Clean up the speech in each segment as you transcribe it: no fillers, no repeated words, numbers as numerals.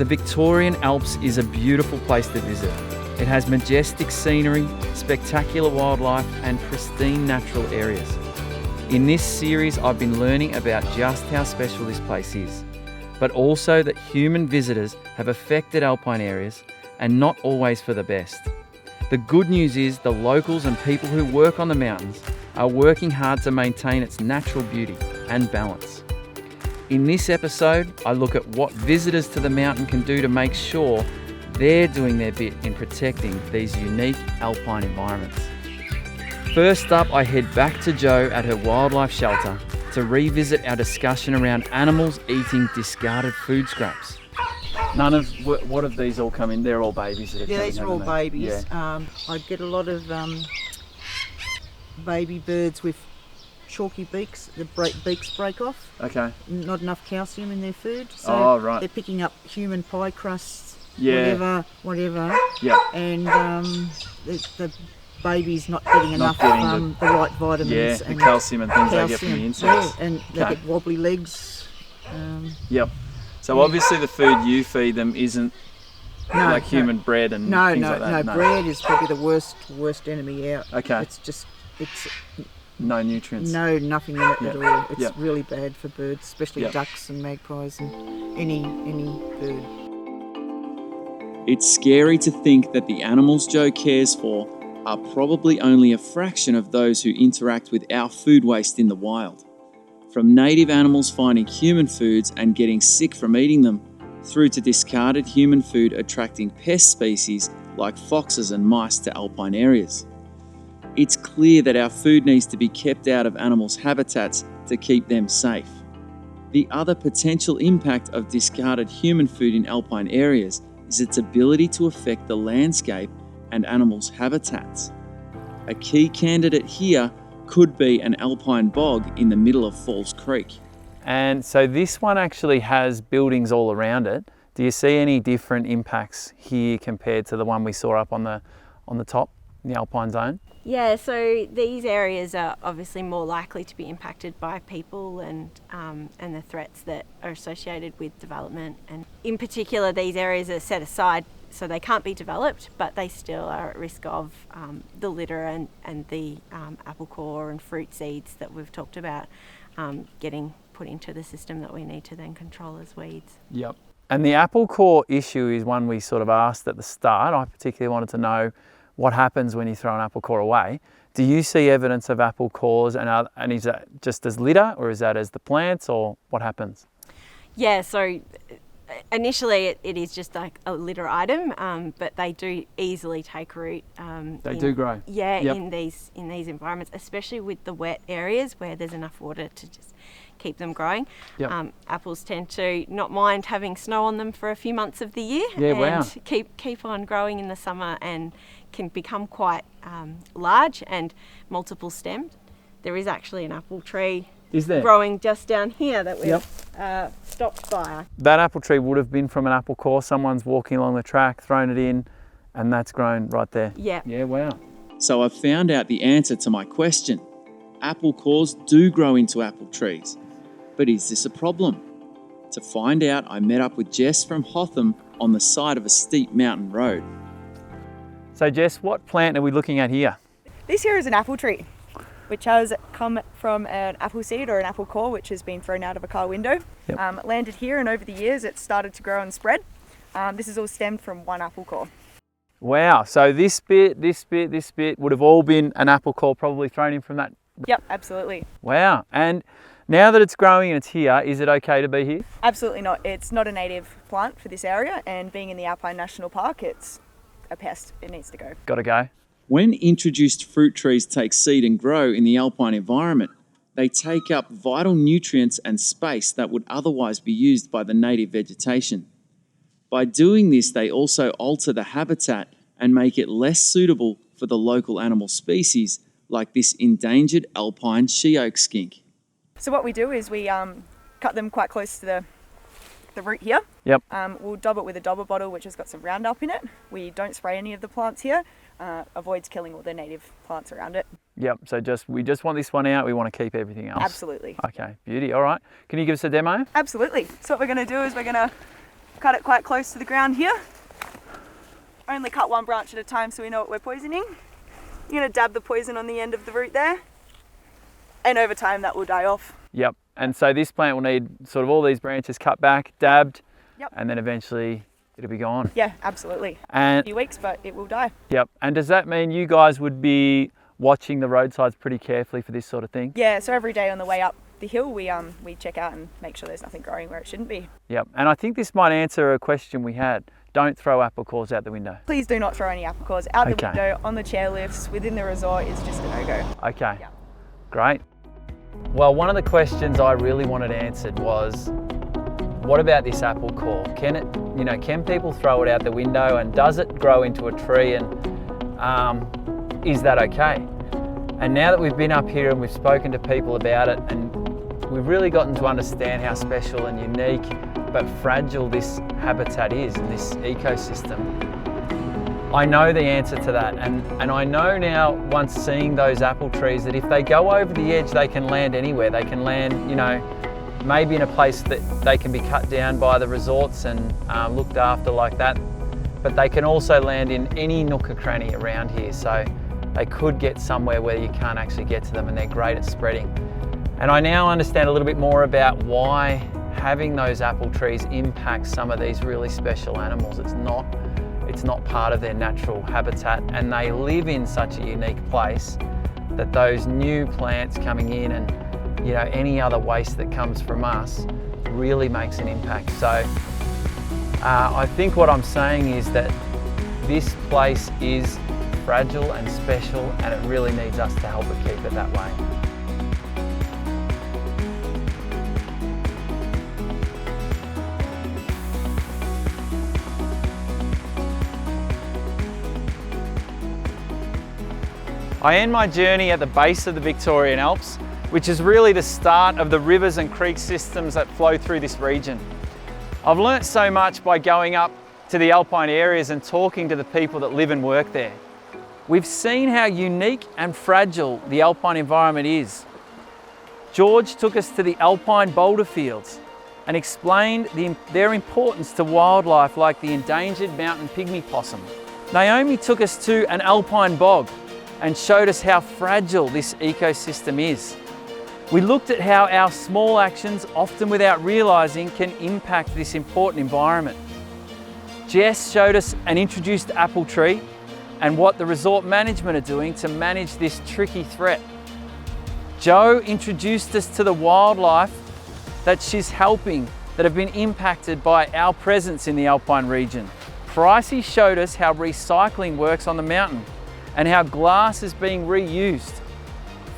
The Victorian Alps is a beautiful place to visit. It has majestic scenery, spectacular wildlife and pristine natural areas. In this series, I've been learning about just how special this place is, but also that human visitors have affected alpine areas and not always for the best. The good news is the locals and people who work on the mountains are working hard to maintain its natural beauty and balance. In this episode, I look at what visitors to the mountain can do to make sure they're doing their bit in protecting these unique alpine environments. First up, I head back to Jo at her wildlife shelter to revisit our discussion around animals eating discarded food scraps. What have these all come in? They're all babies that are coming, these are all babies. Yeah. I get a lot of baby birds with chalky beaks. The beaks break off. Okay. Not enough calcium in their food, so they're picking up human pie crusts, whatever. Yeah. And the baby's not getting enough the right vitamins and the calcium and things they get from the insects. Yeah, and they get wobbly legs. Yep. So obviously the food you feed them isn't like human bread and things like that. No, bread is probably the worst enemy out. Okay. It's no nutrients. No, nothing in it at all. It's really bad for birds, especially ducks and magpies and any bird. It's scary to think that the animals Jo cares for are probably only a fraction of those who interact with our food waste in the wild. From native animals finding human foods and getting sick from eating them, through to discarded human food attracting pest species like foxes and mice to alpine areas. It's clear that our food needs to be kept out of animals' habitats to keep them safe. The other potential impact of discarded human food in alpine areas is its ability to affect the landscape and animals' habitats. A key candidate here could be an alpine bog in the middle of Falls Creek. And so this one actually has buildings all around it. Do you see any different impacts here compared to the one we saw up on the top, in the alpine zone? Yeah, so these areas are obviously more likely to be impacted by people and the threats that are associated with development. And in particular, these areas are set aside so they can't be developed, but they still are at risk of the litter and the apple core and fruit seeds that we've talked about getting put into the system that we need to then control as weeds. Yep. And the apple core issue is one we sort of asked at the start. I particularly wanted to know what happens when you throw an apple core away. Do you see evidence of apple cores and is that just as litter or is that as the plants or what happens? Yeah, so initially it is just like a litter item, but they do easily take root. They do grow. Yeah, in these environments, especially with the wet areas where there's enough water to just keep them growing. Yep. Apples tend to not mind having snow on them for a few months of the year and keep on growing in the summer and can become quite large and multiple stemmed. There is actually an apple tree growing just down here that we've stopped by. That apple tree would have been from an apple core. Someone's walking along the track, thrown it in, and that's grown right there. Yeah. Yeah, wow. So I've found out the answer to my question. Apple cores do grow into apple trees. But is this a problem? To find out, I met up with Jess from Hotham on the side of a steep mountain road. So Jess, what plant are we looking at here? This here is an apple tree, which has come from an apple seed or an apple core, which has been thrown out of a car window. Yep. It landed here, and over the years it's started to grow and spread. This is all stemmed from one apple core. Wow, so this bit would have all been an apple core probably thrown in from that? Yep, absolutely. Wow, and now that it's growing and it's here, is it okay to be here? Absolutely not. It's not a native plant for this area, and being in the Alpine National Park, it's a pest. It needs to go. Gotta go. When introduced fruit trees take seed and grow in the alpine environment, they take up vital nutrients and space that would otherwise be used by the native vegetation. By doing this, they also alter the habitat and make it less suitable for the local animal species, like this endangered alpine she-oak skink. So what we do is we cut them quite close to the root here. Yep. We'll dab it with a dobber bottle which has got some Roundup in it. We don't spray any of the plants here. Avoids killing all the native plants around it. Yep, so we just want this one out, we want to keep everything else. Absolutely. Okay, beauty, all right. Can you give us a demo? Absolutely. So what we're going to do is we're going to cut it quite close to the ground here. Only cut one branch at a time so we know what we're poisoning. You're going to dab the poison on the end of the root there, and over time that will die off. Yep, and so this plant will need sort of all these branches cut back, dabbed, yep. And then eventually it'll be gone. Yeah, absolutely. And a few weeks, but it will die. Yep, and does that mean you guys would be watching the roadsides pretty carefully for this sort of thing? Yeah, so every day on the way up the hill we check out and make sure there's nothing growing where it shouldn't be. Yep, and I think this might answer a question we had. Don't throw apple cores out the window. Please do not throw any apple cores out the window, on the chairlifts, within the resort is just a no-go. Okay, yeah. Great. Well, one of the questions I really wanted answered was, what about this apple core? Can it, can people throw it out the window, and does it grow into a tree, and is that okay? And now that we've been up here and we've spoken to people about it, and we've really gotten to understand how special and unique but fragile this habitat is and this ecosystem, I know the answer to that, and I know now, once seeing those apple trees, that if they go over the edge, they can land anywhere. They can land, maybe in a place that they can be cut down by the resorts and looked after like that, but they can also land in any nook or cranny around here. So they could get somewhere where you can't actually get to them, and they're great at spreading. And I now understand a little bit more about why having those apple trees impacts some of these really special animals. It's not part of their natural habitat, and they live in such a unique place that those new plants coming in and any other waste that comes from us really makes an impact. So I think what I'm saying is that this place is fragile and special, and it really needs us to help it keep it that way. I end my journey at the base of the Victorian Alps, which is really the start of the rivers and creek systems that flow through this region. I've learnt so much by going up to the alpine areas and talking to the people that live and work there. We've seen how unique and fragile the alpine environment is. George took us to the alpine boulder fields and explained their importance to wildlife like the endangered mountain pygmy possum. Naomi took us to an alpine bog and showed us how fragile this ecosystem is. We looked at how our small actions, often without realising, can impact this important environment. Jess showed us an introduced apple tree and what the resort management are doing to manage this tricky threat. Jo introduced us to the wildlife that she's helping that have been impacted by our presence in the alpine region. Pricey showed us how recycling works on the mountain and how glass is being reused.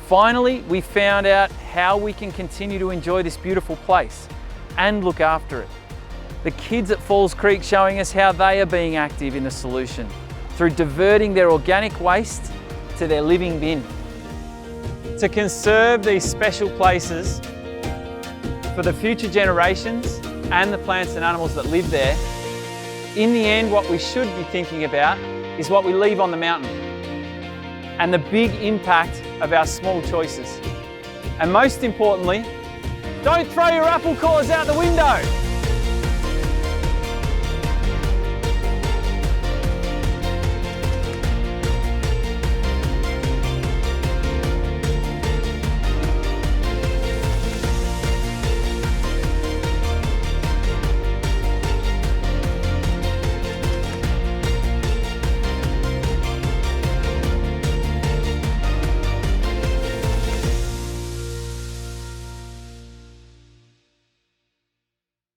Finally, we found out how we can continue to enjoy this beautiful place and look after it. The kids at Falls Creek showing us how they are being active in the solution through diverting their organic waste to their living bin. To conserve these special places for the future generations and the plants and animals that live there, in the end, what we should be thinking about is what we leave on the mountain and the big impact of our small choices. And most importantly, don't throw your apple cores out the window.